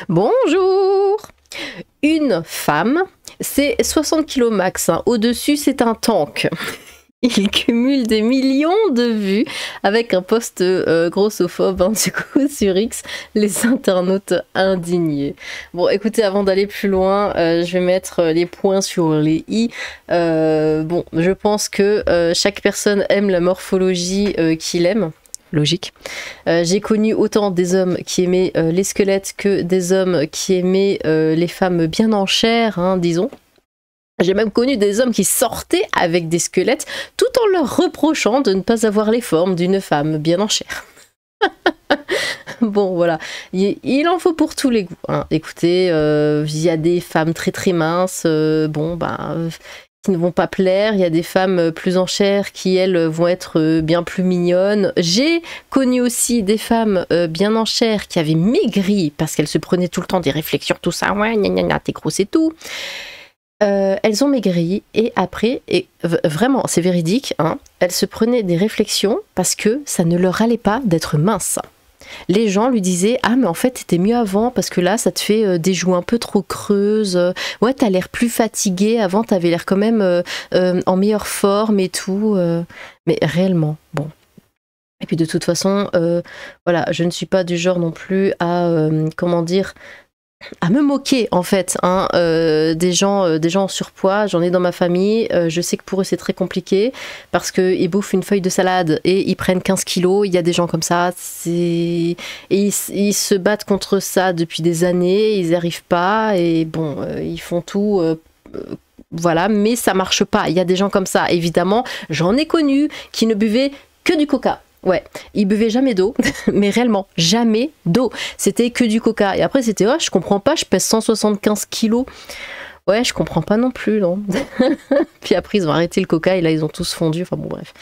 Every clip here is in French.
Bonjour! Une femme, c'est 60 kg max. Hein. Au-dessus, c'est un tank. Il cumule des millions de vues avec un post grossophobe du coup sur X, les internautes indignés. Bon, écoutez, avant d'aller plus loin, je vais mettre les points sur les i. Bon, je pense que chaque personne aime la morphologie qu'il aime. Logique. J'ai connu autant des hommes qui aimaient les squelettes que des hommes qui aimaient les femmes bien en chair, hein, disons. J'ai même connu des hommes qui sortaient avec des squelettes tout en leur reprochant de ne pas avoir les formes d'une femme bien en chair. Bon, voilà. Il en faut pour tous les goûts. Hein. Écoutez, il y a des femmes très très minces, qui ne vont pas plaire. Il y a des femmes plus en chair qui, elles, vont être bien plus mignonnes. J'ai connu aussi des femmes bien en chair qui avaient maigri parce qu'elles se prenaient tout le temps des réflexions, tout ça. Ouais, gna gna gna, t'es grosse et tout. Elles ont maigri et après, et vraiment c'est véridique, hein, elles se prenaient des réflexions parce que ça ne leur allait pas d'être mince. Les gens lui disaient « Ah mais en fait t'étais mieux avant parce que là ça te fait des joues un peu trop creuses, ouais t'as l'air plus fatiguée, avant t'avais l'air quand même en meilleure forme et tout, mais réellement, bon. » Et puis de toute façon, voilà, je ne suis pas du genre non plus à, comment dire, à me moquer en fait hein, des gens en surpoids. J'en ai dans ma famille, je sais que pour eux c'est très compliqué parce qu'ils bouffent une feuille de salade et ils prennent 15 kilos. Il y a des gens comme ça et ils se battent contre ça depuis des années, ils n'y arrivent pas et bon, ils font tout voilà, mais ça marche pas. Il y a des gens comme ça, évidemment, j'en ai connu qui ne buvaient que du coca. Ouais, il buvait jamais d'eau, mais réellement, jamais d'eau. C'était que du coca. Et après, c'était, ouais, je comprends pas, je pèse 175 kilos. Ouais, je comprends pas non plus, non. Puis après, ils ont arrêté le coca et là, ils ont tous fondu. Enfin bon, bref.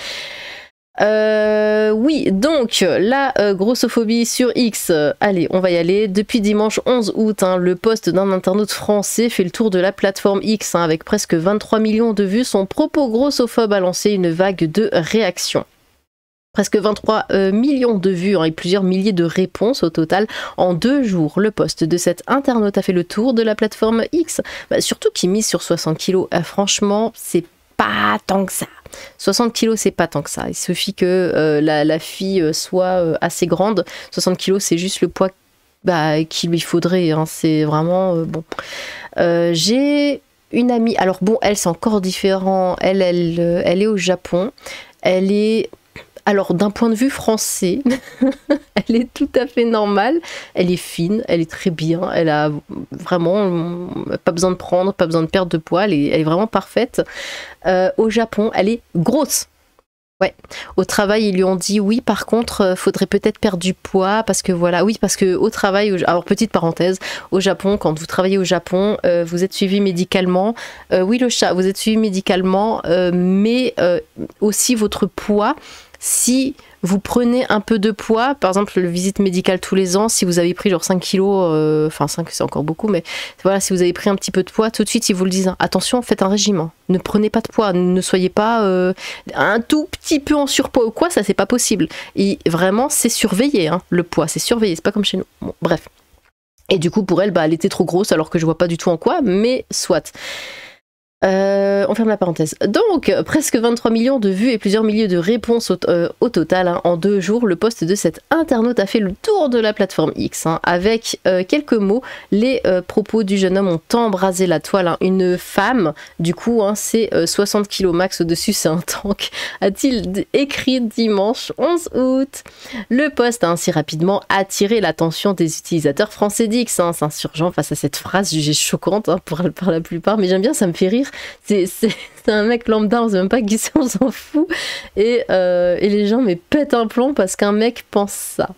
Oui, donc, la grossophobie sur X. Allez, on va y aller. Depuis dimanche 11 août, hein, le post d'un internaute français fait le tour de la plateforme X, hein, avec presque 23 millions de vues. Son propos grossophobe a lancé une vague de réactions. Presque 23 millions de vues hein, et plusieurs milliers de réponses au total en 2 jours. Le post de cet internaute a fait le tour de la plateforme X, surtout qui mise sur 60 kilos. Franchement, c'est pas tant que ça. 60 kilos, c'est pas tant que ça. Il suffit que la fille soit assez grande. 60 kilos, c'est juste le poids qu'il lui faudrait. Hein. C'est vraiment bon. J'ai une amie. Alors bon, elle, c'est encore différent. Elle est au Japon. Elle est... Alors, d'un point de vue français, elle est tout à fait normale. Elle est fine, elle est très bien. Elle a vraiment pas besoin de prendre, pas besoin de perdre de poids. Elle est vraiment parfaite. Au Japon, elle est grosse. Ouais. Au travail, ils lui ont dit oui, par contre, faudrait peut-être perdre du poids parce que voilà, oui, parce que au travail, alors petite parenthèse, au Japon, quand vous travaillez au Japon, vous êtes suivi médicalement. Oui, le chat, vous êtes suivi médicalement, mais aussi votre poids. Si vous prenez un peu de poids, par exemple le visite médicale tous les ans, si vous avez pris genre 5 kilos, enfin 5 c'est encore beaucoup, mais voilà, si vous avez pris un petit peu de poids, tout de suite ils vous le disent, attention, faites un régime, hein. Ne prenez pas de poids, ne soyez pas un tout petit peu en surpoids ou quoi, ça c'est pas possible. Et vraiment c'est surveillé, hein, le poids, c'est surveillé, c'est pas comme chez nous. Bon, bref. Et du coup pour elle, elle était trop grosse alors que je vois pas du tout en quoi, mais soit. On ferme la parenthèse. Donc, presque 23 millions de vues et plusieurs milliers de réponses au total. Hein. En 2 jours, le post de cet internaute a fait le tour de la plateforme X. Hein. Avec quelques mots, les propos du jeune homme ont embrasé la toile. Hein. Une femme, du coup, hein, c'est 60 kg max au-dessus, c'est un tank, a-t-il écrit dimanche 11 août. Le post a ainsi rapidement attiré l'attention des utilisateurs français d'X. Hein. S'insurgeant face à cette phrase jugée choquante hein, par la plupart, mais j'aime bien, ça me fait rire. C'est un mec lambda, on sait même pas qui c'est, on s'en fout. Et les gens mais pètent un plomb parce qu'un mec pense ça.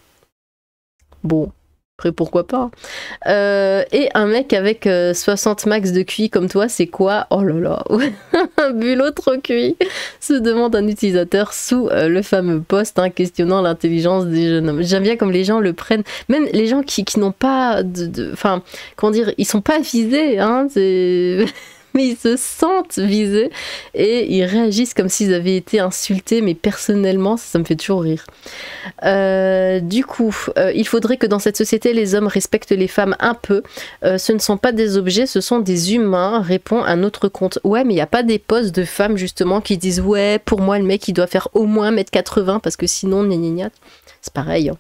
Bon, après pourquoi pas. Et un mec avec 60 max de QI comme toi, c'est quoi? Oh là là, un bulot trop cuit, se demande un utilisateur sous le fameux post hein, questionnant l'intelligence des jeunes hommes. J'aime bien comme les gens le prennent, même les gens qui n'ont pas enfin, comment dire, ils sont pas avisés, hein, c'est... mais ils se sentent visés et ils réagissent comme s'ils avaient été insultés, mais personnellement, ça me fait toujours rire. Du coup, il faudrait que dans cette société, les hommes respectent les femmes un peu. Ce ne sont pas des objets, ce sont des humains, répond un autre compte. Ouais, mais il n'y a pas des posts de femmes justement qui disent ouais, pour moi, le mec, il doit faire au moins 1m80 parce que sinon, gna gna gna. C'est pareil.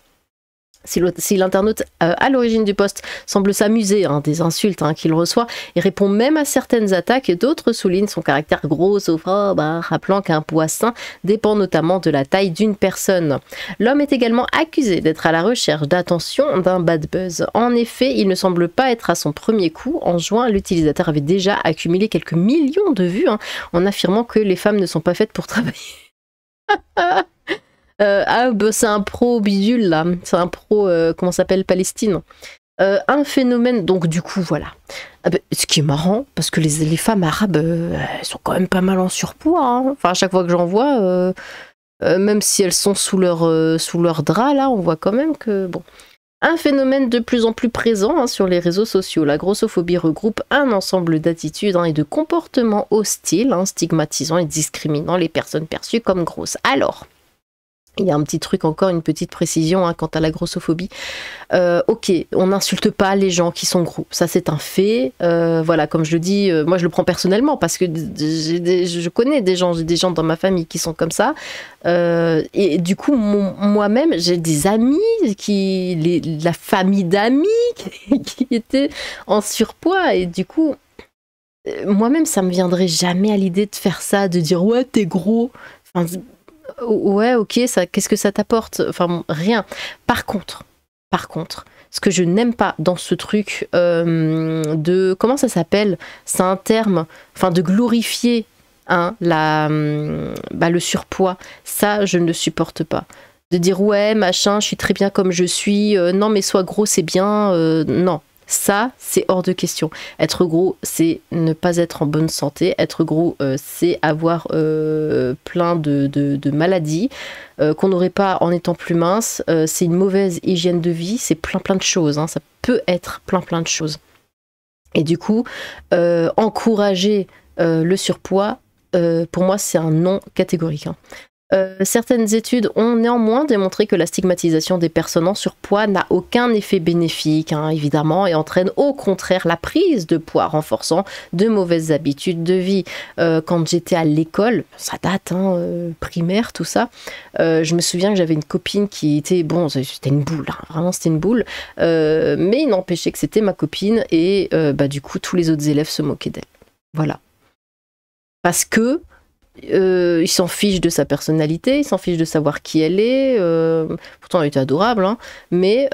Si l'internaute à l'origine du post semble s'amuser des insultes qu'il reçoit et répond même à certaines attaques, d'autres soulignent son caractère grossophobe, rappelant qu'un poids sain dépend notamment de la taille d'une personne. L'homme est également accusé d'être à la recherche d'attention d'un bad buzz. En effet, il ne semble pas être à son premier coup. En juin, l'utilisateur avait déjà accumulé quelques millions de vues en affirmant que les femmes ne sont pas faites pour travailler. C'est un pro bidule là, c'est un pro, comment s'appelle, Palestine. Un phénomène, donc du coup voilà. Ce qui est marrant, parce que les femmes arabes, elles sont quand même pas mal en surpoids. Enfin, à chaque fois que j'en vois, même si elles sont sous leur drap, là, on voit quand même que, bon. Un phénomène de plus en plus présent sur les réseaux sociaux. La grossophobie regroupe un ensemble d'attitudes et de comportements hostiles, stigmatisant et discriminant les personnes perçues comme grosses. Alors, il y a un petit truc encore, une petite précision quant à la grossophobie. Ok, on n'insulte pas les gens qui sont gros, ça c'est un fait. Voilà, comme je le dis, moi je le prends personnellement parce que je connais des gens, j'ai des gens dans ma famille qui sont comme ça. Et du coup, moi-même, j'ai des amis, la famille d'amis qui étaient en surpoids et du coup, moi-même, ça me viendrait jamais à l'idée de faire ça, de dire ouais, t'es gros. Enfin, ouais, ok, qu'est-ce que ça t'apporte? Enfin, bon, rien. Par contre, ce que je n'aime pas dans ce truc de... Comment ça s'appelle? C'est un terme, enfin, de glorifier le surpoids. Ça, je ne le supporte pas. De dire, ouais, machin, je suis très bien comme je suis. Non, mais sois gros, c'est bien. Non. Ça, c'est hors de question. Être gros, c'est ne pas être en bonne santé. Être gros, c'est avoir plein de maladies qu'on n'aurait pas en étant plus mince. C'est une mauvaise hygiène de vie. C'est plein de choses. Ça peut être plein de choses. Et du coup, encourager le surpoids, pour moi, c'est un non catégorique. Certaines études ont néanmoins démontré que la stigmatisation des personnes en surpoids n'a aucun effet bénéfique, évidemment, et entraîne au contraire la prise de poids, renforçant de mauvaises habitudes de vie. Quand j'étais à l'école, ça date, primaire, tout ça, je me souviens que j'avais une copine qui était, bon, c'était une boule, vraiment c'était une boule, mais il n'empêchait que c'était ma copine, et du coup, tous les autres élèves se moquaient d'elle. Voilà. Parce que il s'en fiche de sa personnalité, il s'en fiche de savoir qui elle est. Pourtant, elle était adorable, mais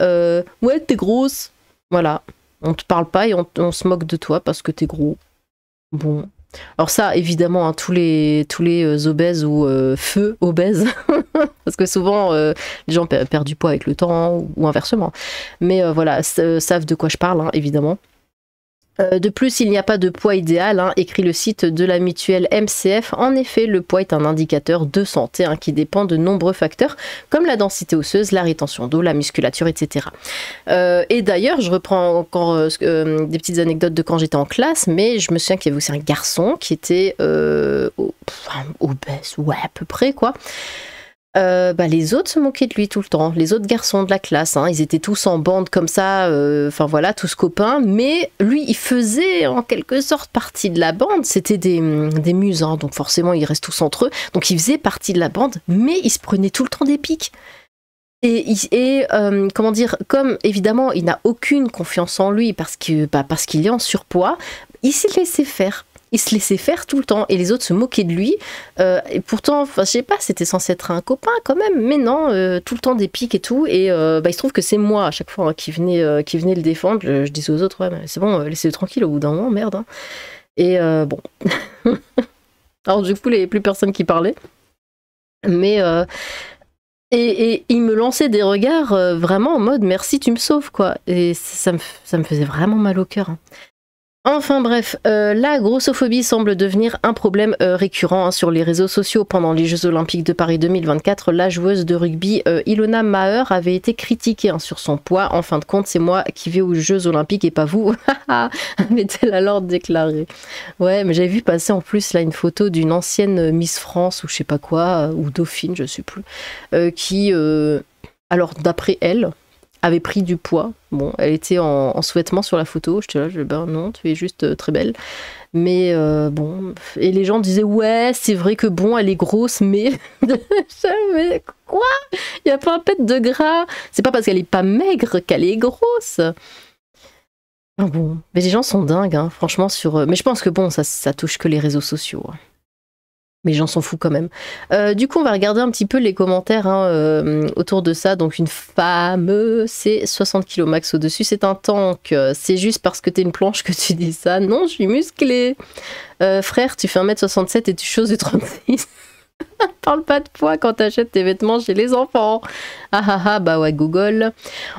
ouais, t'es grosse. Voilà. On te parle pas et on se moque de toi parce que t'es gros. Bon. Alors ça, évidemment, tous les obèses ou feux obèses, parce que souvent, les gens perdent du poids avec le temps ou inversement. Mais voilà, savent de quoi je parle, évidemment. De plus, il n'y a pas de poids idéal, écrit le site de la mutuelle MCF. En effet, le poids est un indicateur de santé qui dépend de nombreux facteurs, comme la densité osseuse, la rétention d'eau, la musculature, etc. Et d'ailleurs, je reprends encore des petites anecdotes de quand j'étais en classe, mais je me souviens qu'il y avait aussi un garçon qui était obèse, ouais, à peu près, quoi. Les autres se moquaient de lui tout le temps, les autres garçons de la classe, ils étaient tous en bande comme ça, enfin voilà, tous copains, mais lui il faisait en quelque sorte partie de la bande, c'était des muses, donc forcément ils restent tous entre eux, donc il faisait partie de la bande, mais il se prenait tout le temps des pics. Et comment dire, comme évidemment il n'a aucune confiance en lui parce qu'il est en surpoids, il s'est laissé faire. Il se laissait faire tout le temps et les autres se moquaient de lui. Et pourtant, je sais pas, c'était censé être un copain quand même, mais non, tout le temps des pics et tout. Et il se trouve que c'est moi à chaque fois qui venais le défendre. Je disais aux autres, ouais, mais c'est bon, laissez-le tranquille au bout d'un moment, merde. Et bon. Alors du coup, il n'y avait plus personne qui parlait. Mais et il me lançait des regards vraiment en mode merci, tu me sauves, quoi. Et ça me faisait vraiment mal au cœur. Enfin bref, la grossophobie semble devenir un problème récurrent hein, sur les réseaux sociaux. Pendant les Jeux Olympiques de Paris 2024, la joueuse de rugby Ilona Maher avait été critiquée hein, sur son poids. En fin de compte, c'est moi qui vais aux Jeux Olympiques et pas vous, avait-elle alors déclaré. Ouais, mais j'avais vu passer en plus là une photo d'une ancienne Miss France ou je sais pas quoi, ou Dauphine, je sais plus, qui, alors d'après elle, avait pris du poids. Bon, elle était en sous-vêtements sur la photo. J'étais là, ben non, tu es juste très belle. Mais bon, et les gens disaient ouais, c'est vrai que bon, elle est grosse, mais mais quoi? Il y a pas un pet de gras. C'est pas parce qu'elle est pas maigre qu'elle est grosse. Ah bon, mais les gens sont dingues, hein, franchement sur. Mais je pense que bon, ça touche que les réseaux sociaux. Hein. Mais les gens s'en foutent quand même. Du coup, on va regarder un petit peu les commentaires hein, autour de ça. Donc, une femme, c'est 60 kg max au-dessus. C'est un tank. C'est juste parce que t'es une planche que tu dis ça. Non, je suis musclée. Frère, tu fais 1m67 et tu choses de 36. Parle pas de poids quand t'achètes tes vêtements chez les enfants. Ah ah ah, bah ouais, Google.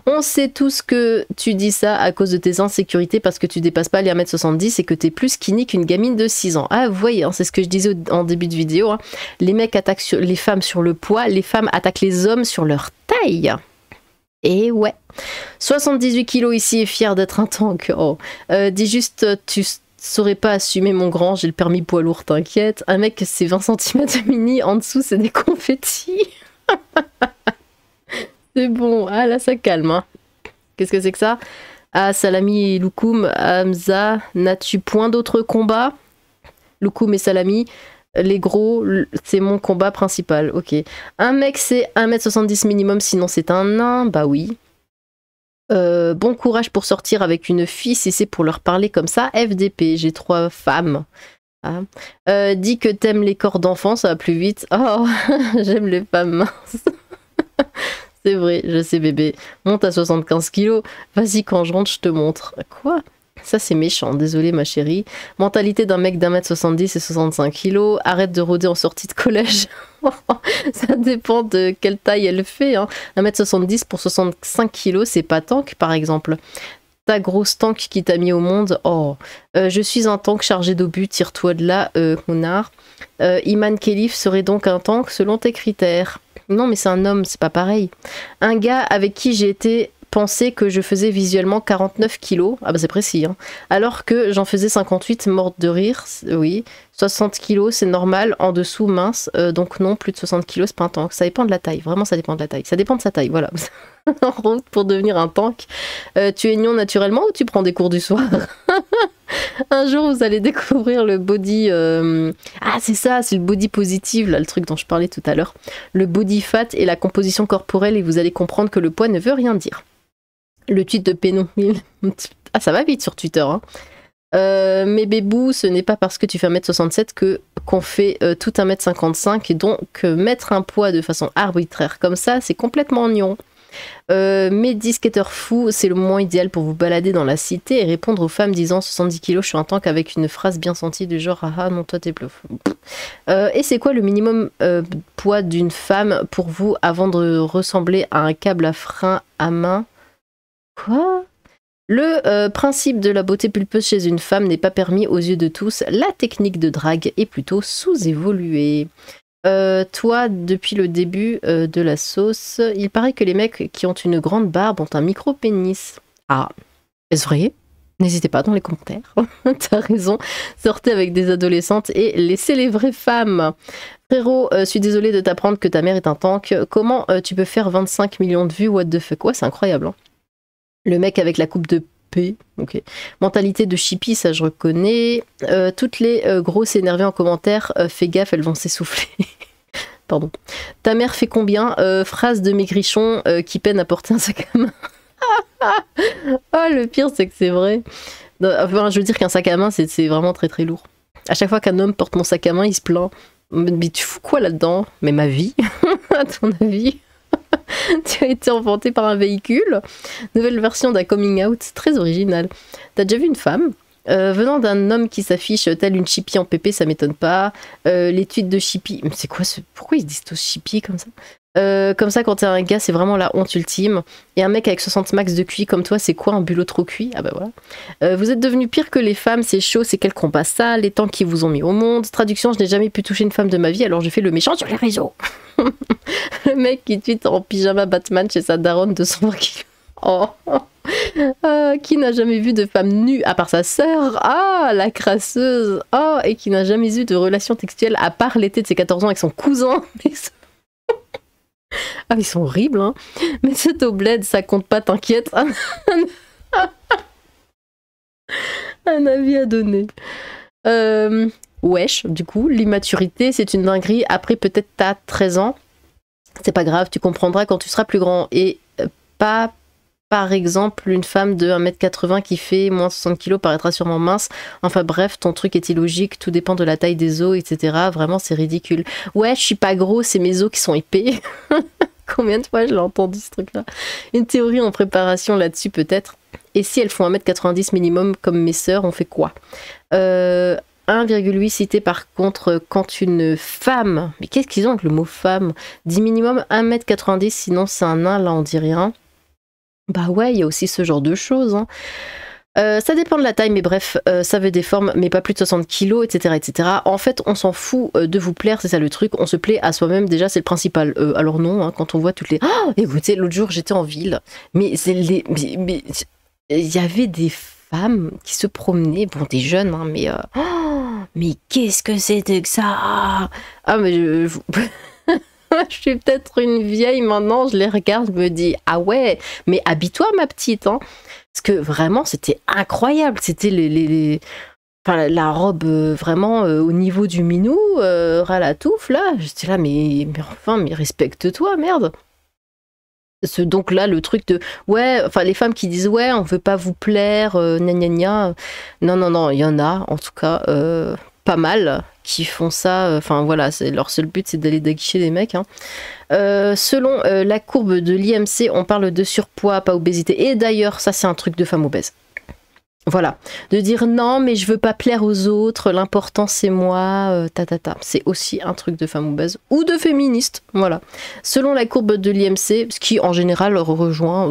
On sait tous que tu dis ça à cause de tes insécurités parce que tu dépasses pas les 1m70 et que t'es plus skinny qu'une gamine de 6 ans. Ah, vous voyez, hein, c'est ce que je disais en début de vidéo. Hein. Les mecs attaquent les femmes sur le poids, les femmes attaquent les hommes sur leur taille. Et ouais. 78 kilos ici et fier d'être un tank. Oh. Dis juste, tu saurais pas assumer mon grand, j'ai le permis poids lourd, t'inquiète. Un mec, c'est 20 cm mini, en dessous, c'est des confettis. C'est bon, ah là, ça calme. Hein. Qu'est-ce que c'est que ça? Ah, Salami et Loukoum, Hamza, n'as-tu point d'autres combats? Loukoum et Salami, les gros, c'est mon combat principal, ok. Un mec, c'est 1m70 minimum, sinon c'est un nain, bah oui. Bon courage pour sortir avec une fille si c'est pour leur parler comme ça. FDP, j'ai 3 femmes. Ah. Dis que t'aimes les corps d'enfant, ça va plus vite. Oh, j'aime les femmes minces. C'est vrai, je sais bébé. Monte à 75 kilos. Vas-y, quand je rentre, je te montre. Quoi? Ça, c'est méchant. Désolée, ma chérie. Mentalité d'un mec d'1m70 et 65 kilos. Arrête de rôder en sortie de collège. Ça dépend de quelle taille elle fait. Hein. 1m70 pour 65 kilos, c'est pas tank, par exemple. Ta grosse tank qui t'a mis au monde. Oh, je suis un tank chargé d'obus. Tire-toi de là, connard. Iman Khelif serait donc un tank selon tes critères. Non, mais c'est un homme, c'est pas pareil. Un gars avec qui j'ai été pensé que je faisais visuellement 49 kilos. Ah bah c'est précis. Hein. Alors que j'en faisais 58, morte de rire. Oui. 60 kilos, c'est normal. En dessous, mince. Donc non, plus de 60 kilos, c'est pas un tank. Ça dépend de la taille. Vraiment, ça dépend de la taille. Ça dépend de sa taille, voilà. En route pour devenir un tank. Tu es nion naturellement ou tu prends des cours du soir? Un jour, vous allez découvrir le body... Ah, c'est ça, c'est le body positive, là, le truc dont je parlais tout à l'heure. Le body fat et la composition corporelle, et vous allez comprendre que le poids ne veut rien dire. Le tweet de Pénon 1000. Ah, ça va vite sur Twitter. Hein. Mais bébou, ce n'est pas parce que tu fais 1m67 qu'on fait tout 1m55. Et donc, mettre un poids de façon arbitraire comme ça, c'est complètement nion. Mais disquetteur fou, c'est le moment idéal pour vous balader dans la cité et répondre aux femmes disant 70 kilos, je suis un tank avec une phrase bien sentie du genre ah non, toi t'es bluff. Et c'est quoi le minimum poids d'une femme pour vous avant de ressembler à un câble à frein à main? Quoi? Le principe de la beauté pulpeuse chez une femme n'est pas permis aux yeux de tous. La technique de drague est plutôt sous-évoluée. Toi, depuis le début de la sauce, il paraît que les mecs qui ont une grande barbe ont un micro-pénis. Ah, est-ce vrai? N'hésitez pas dans les commentaires. T'as raison. Sortez avec des adolescentes et laissez les vraies femmes. Frérot, je suis désolée de t'apprendre que ta mère est un tank. Comment tu peux faire 25 millions de vues? What the fuck? Ouais, c'est incroyable. Hein. Le mec avec la coupe de P. Ok. Mentalité de chippie, ça je reconnais. Toutes les grosses énervées en commentaire, fais gaffe, elles vont s'essouffler. Pardon. Ta mère fait combien? Phrase de maigrichon qui peine à porter un sac à main. Oh, le pire, c'est que c'est vrai. Enfin, je veux dire qu'un sac à main, c'est vraiment très très lourd. À chaque fois qu'un homme porte mon sac à main, il se plaint. Mais tu fous quoi là-dedans? Mais ma vie, à ton avis? Tu as été enfanté par un véhicule. Nouvelle version d'un coming out très original. T'as déjà vu une femme venant d'un homme qui s'affiche tel une chippie en pépé, ça m'étonne pas. Les tweets de chippie, mais c'est quoi ce... Pourquoi ils se disent tous chippie comme ça? Comme ça, quand t'es un gars, c'est vraiment la honte ultime. Et un mec avec 60 max de QI comme toi, c'est quoi un bulot trop cuit? Ah bah voilà. Vous êtes devenu pire que les femmes, c'est chaud, c'est quel combat ça, les temps qui vous ont mis au monde. Traduction, je n'ai jamais pu toucher une femme de ma vie, alors je fais le méchant sur les réseaux. Le mec qui tweet en pyjama Batman chez sa daronne de 120 kilos. Oh. Qui n'a jamais vu de femme nue à part sa sœur? Ah, la crasseuse. Oh, et qui n'a jamais eu de relation textuelle à part l'été de ses 14 ans avec son cousin. Ah, ils sont horribles, hein. Mais c'est au bled, ça compte pas, t'inquiète. Un avis à donner. Wesh, du coup, l'immaturité, c'est une dinguerie. Après, peut-être t'as 13 ans. C'est pas grave, tu comprendras quand tu seras plus grand. Et pas, par exemple, une femme de 1m80 qui fait moins 60 kg paraîtra sûrement mince. Enfin bref, ton truc est illogique, tout dépend de la taille des os, etc. Vraiment, c'est ridicule. Ouais, je suis pas gros, c'est mes os qui sont épais. Combien de fois je l'ai entendu ce truc-là? Une théorie en préparation là-dessus peut-être. Et si elles font 1m90 minimum comme mes sœurs, on fait quoi? 1,8 cité par contre quand une femme, mais qu'est-ce qu'ils ont avec le mot femme, dit minimum 1m90, sinon c'est un nain, là on dit rien. Bah ouais, il y a aussi ce genre de choses, hein. Ça dépend de la taille, mais bref, ça veut des formes, mais pas plus de 60 kilos, etc., etc. En fait, on s'en fout de vous plaire, c'est ça le truc. On se plaît à soi-même, déjà, c'est le principal. Alors non, hein, quand on voit toutes les... Oh, écoutez, l'autre jour, j'étais en ville, mais il y avait des femmes qui se promenaient, bon, des jeunes, hein, mais... mais qu'est-ce que c'était que ça? Ah, mais je suis peut-être une vieille maintenant, je les regarde, je me dis, ah ouais, mais habille-toi, ma petite, hein. Parce que vraiment, c'était incroyable. C'était enfin, la robe vraiment au niveau du minou, ras la touffe, là. J'étais là, mais enfin, mais respecte-toi, merde. Donc là, le truc de, ouais, enfin, les femmes qui disent, ouais, on veut pas vous plaire, gna gna gna. Non, non, non, il y en a, en tout cas, pas mal qui font ça. Enfin, voilà, leur seul but, c'est d'aller déguicher des mecs, hein. Selon la courbe de l'IMC, on parle de surpoids, pas obésité. Et d'ailleurs, ça c'est un truc de femme obèse. Voilà, de dire non mais je veux pas plaire aux autres, l'important c'est moi, c'est aussi un truc de femme obèse ou de féministe, voilà. Selon la courbe de l'IMC, ce qui en général rejoint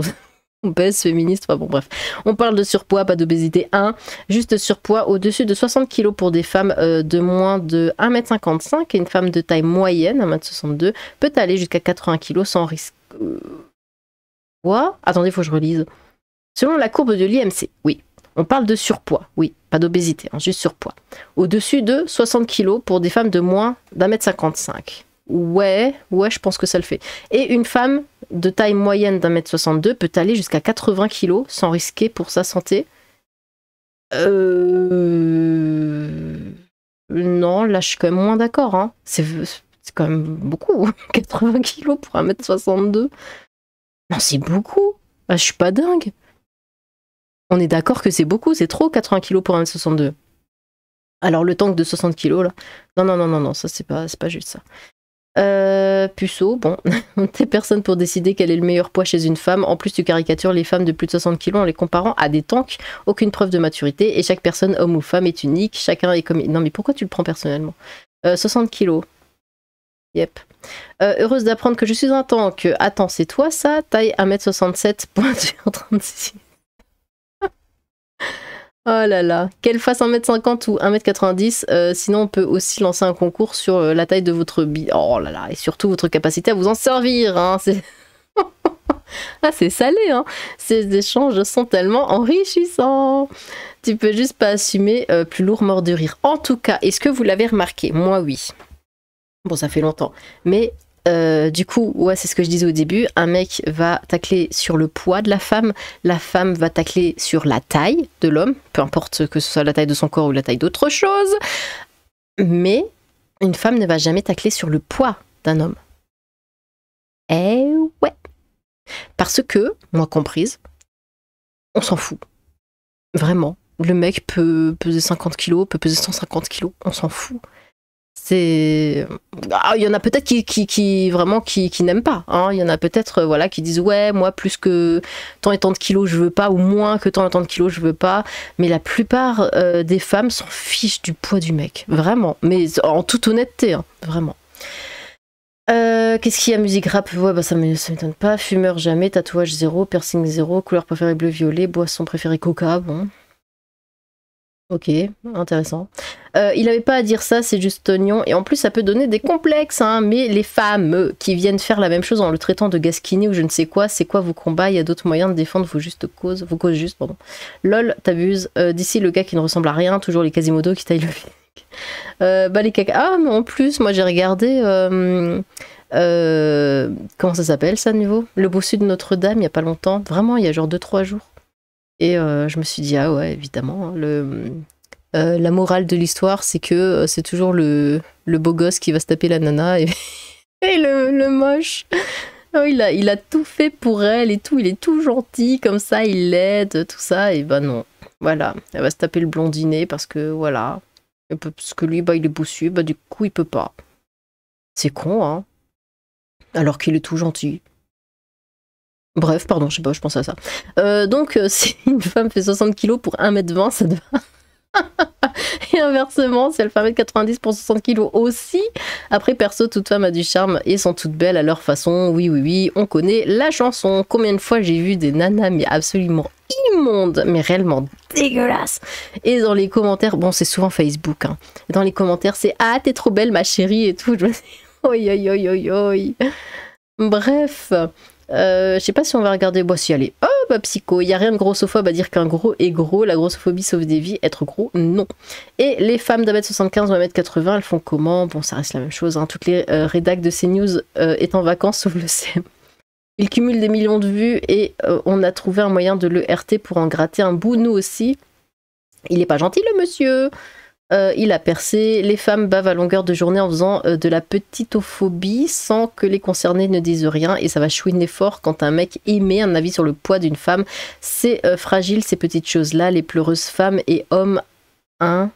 obèse, féministe, enfin bon bref. On parle de surpoids, pas d'obésité 1, juste surpoids au-dessus de 60 kg pour des femmes de moins de 1m55 et une femme de taille moyenne, 1m62, peut aller jusqu'à 80 kg sans risque. Quoi? Attendez, faut que je relise. Selon la courbe de l'IMC, oui. On parle de surpoids, oui, pas d'obésité, hein, juste surpoids. Au-dessus de 60 kg pour des femmes de moins d'1m55. Ouais, je pense que ça le fait. Et une femme de taille moyenne d'1m62 peut aller jusqu'à 80 kg sans risquer pour sa santé. Non, là je suis quand même moins d'accord, hein. C'est quand même beaucoup, 80 kg pour 1m62. Non, c'est beaucoup. Ah, je suis pas dingue. On est d'accord que c'est beaucoup, c'est trop 80 kg pour 1m62. Alors le tank de 60 kg là. Non, ça c'est pas juste ça. Puceau, bon, t'es personne pour décider quel est le meilleur poids chez une femme. En plus, tu caricatures les femmes de plus de 60 kg en les comparant à des tanks. Aucune preuve de maturité. Et chaque personne, homme ou femme, est unique. Chacun est comme... Non, mais pourquoi tu le prends personnellement? 60 kg. Yep. Heureuse d'apprendre que je suis un tank. Attends, c'est toi ça? Taille 1m67, pointure 36. Oh là là, qu'elle fasse 1m50 ou 1m90, sinon on peut aussi lancer un concours sur la taille de votre bille. Oh là là, et surtout votre capacité à vous en servir, hein. Ah, c'est salé, hein. Ces échanges sont tellement enrichissants. Tu peux juste pas assumer, plus lourd mort de rire. En tout cas, est-ce que vous l'avez remarqué? Moi, oui. Bon, ça fait longtemps. Mais du coup, ouais, c'est ce que je disais au début. Un mec va tacler sur le poids de la femme va tacler sur la taille de l'homme, peu importe que ce soit la taille de son corps ou la taille d'autre chose. Mais une femme ne va jamais tacler sur le poids d'un homme. Eh ouais. Parce que, moi comprise, on s'en fout. Vraiment. Le mec peut peser 50 kilos, peut peser 150 kilos, on s'en fout. C'est... Ah, il y en a peut-être qui n'aiment pas, hein. Il y en a peut-être voilà, qui disent ouais, moi plus que tant et tant de kilos je veux pas, ou moins que tant et tant de kilos je veux pas. Mais la plupart des femmes s'en fichent du poids du mec, vraiment. Mais en toute honnêteté, hein, vraiment. Qu'est-ce qu'il y a? Musique rap, ouais, bah ça m'étonne pas. Fumeur jamais, tatouage 0, piercing 0, couleur préférée bleu-violet, boisson préférée coca, bon. Ok, intéressant. Il avait pas à dire ça, c'est juste oignon. Et en plus, ça peut donner des complexes, hein. Mais les femmes qui viennent faire la même chose en le traitant de gasquiné ou je ne sais quoi, c'est quoi vos combats? Il y a d'autres moyens de défendre vos causes justes, pardon. Lol, t'abuses. D'ici, le gars qui ne ressemble à rien, toujours les Quasimodo qui taillent le physique. Bah les caca. Ah, mais en plus, moi j'ai regardé. Comment ça s'appelle ça, nouveau? Le bossu de Notre-Dame, il y a pas longtemps. Vraiment, il y a genre 2-3 jours. Et je me suis dit, ah ouais, évidemment, la morale de l'histoire, c'est que c'est toujours le beau gosse qui va se taper la nana et, et le moche. Oh, il a tout fait pour elle et tout, il est tout gentil, comme ça, il l'aide, tout ça, et bah non. Voilà, elle va se taper le blondinet parce que voilà. Parce que lui, bah il est bossu, bah du coup, il peut pas. C'est con, hein. Alors qu'il est tout gentil. Bref, pardon, je sais pas, je pense à ça. Donc, si une femme fait 60 kg pour 1m20, ça devient... Et inversement, si elle fait 1m90 pour 60 kg aussi. Après, perso, toute femme a du charme et sont toutes belles à leur façon. Oui, oui, oui, on connaît la chanson. Combien de fois j'ai vu des nanas, mais absolument immondes, mais réellement dégueulasses. Et dans les commentaires, bon, c'est souvent Facebook, hein. Dans les commentaires, c'est « Ah, t'es trop belle, ma chérie » et tout. Je me dis « Oi, oi, oi, oi, oi. » Bref... je sais pas si on va regarder. Bon, si, allez. Oh, bah, psycho. Il n'y a rien de grossophobe à dire qu'un gros est gros. La grossophobie sauve des vies. Être gros, non. Et les femmes d'1m75 ou 1m80, elles font comment? Bon, ça reste la même chose, hein. Toutes les rédacs de CNews est en vacances, sauf le CM. Il cumule des millions de vues et on a trouvé un moyen de le RT pour en gratter un bout, nous aussi. Il est pas gentil, le monsieur. Il a percé. Les femmes bavent à longueur de journée en faisant de la petitophobie sans que les concernés ne disent rien et ça va chouiner fort quand un mec émet un avis sur le poids d'une femme. C'est fragile ces petites choses-là. Les pleureuses femmes et hommes 1.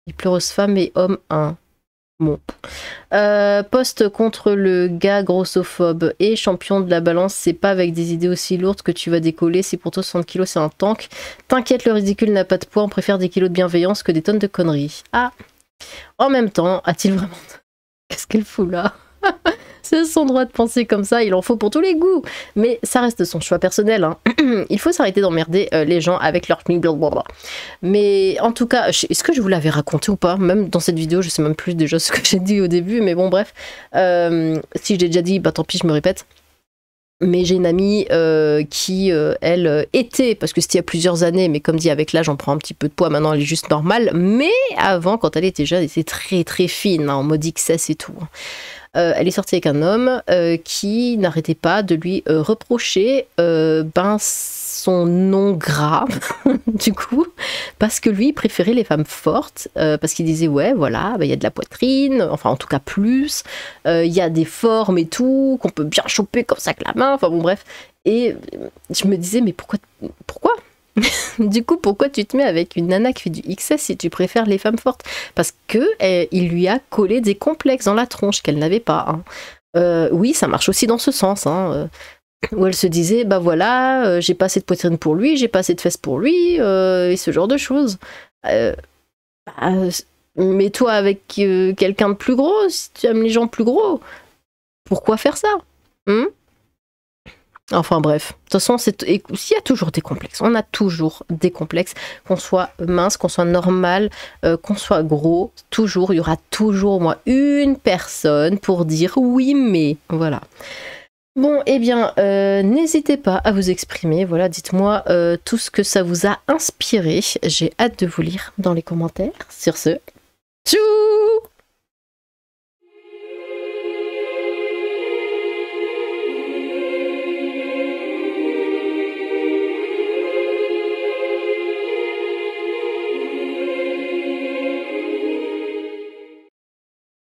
Les pleureuses femmes et hommes 1. Bon. Poste contre le gars grossophobe et champion de la balance, c'est pas avec des idées aussi lourdes que tu vas décoller. Si pour toi 60 kilos c'est un tank, t'inquiète, le ridicule n'a pas de poids, on préfère des kilos de bienveillance que des tonnes de conneries. Ah, en même temps, a-t-il vraiment... Qu'est-ce qu'elle fout là? C'est son droit de penser comme ça, il en faut pour tous les goûts. Mais ça reste son choix personnel, hein. Il faut s'arrêter d'emmerder les gens avec leur... Mais en tout cas, est-ce que je vous l'avais raconté ou pas? Même dans cette vidéo, je sais même plus déjà ce que j'ai dit au début, mais bon, bref. Si je l'ai déjà dit, bah tant pis, je me répète. Mais j'ai une amie qui, elle, était, parce que c'était il y a plusieurs années, mais comme dit, avec l'âge, on prend un petit peu de poids, maintenant elle est juste normale. Mais avant, quand elle était jeune, elle était très très fine, hein, en mode XS et tout. Elle est sortie avec un homme qui n'arrêtait pas de lui reprocher son nom gras, du coup, parce que lui, il préférait les femmes fortes, parce qu'il disait, ouais, voilà, bah, y a de la poitrine, enfin, en tout cas, plus, il y a des formes et tout, qu'on peut bien choper comme ça avec la main, enfin, bon, bref. Et je me disais, mais pourquoi du coup, pourquoi tu te mets avec une nana qui fait du XS si tu préfères les femmes fortes? Parce que il lui a collé des complexes dans la tronche qu'elle n'avait pas, hein. Oui, ça marche aussi dans ce sens, hein, où elle se disait, bah voilà, j'ai pas assez de poitrine pour lui, j'ai pas assez de fesses pour lui, et ce genre de choses. Bah, mets-toi avec quelqu'un de plus gros, si tu aimes les gens plus gros. Pourquoi faire ça, hein? Enfin bref, de toute façon, il y a toujours des complexes. On a toujours des complexes, qu'on soit mince, qu'on soit normal, qu'on soit gros. Toujours, il y aura toujours au moins une personne pour dire oui, mais voilà. Bon, eh bien, n'hésitez pas à vous exprimer. Voilà, dites-moi tout ce que ça vous a inspiré. J'ai hâte de vous lire dans les commentaires. Sur ce, tchou!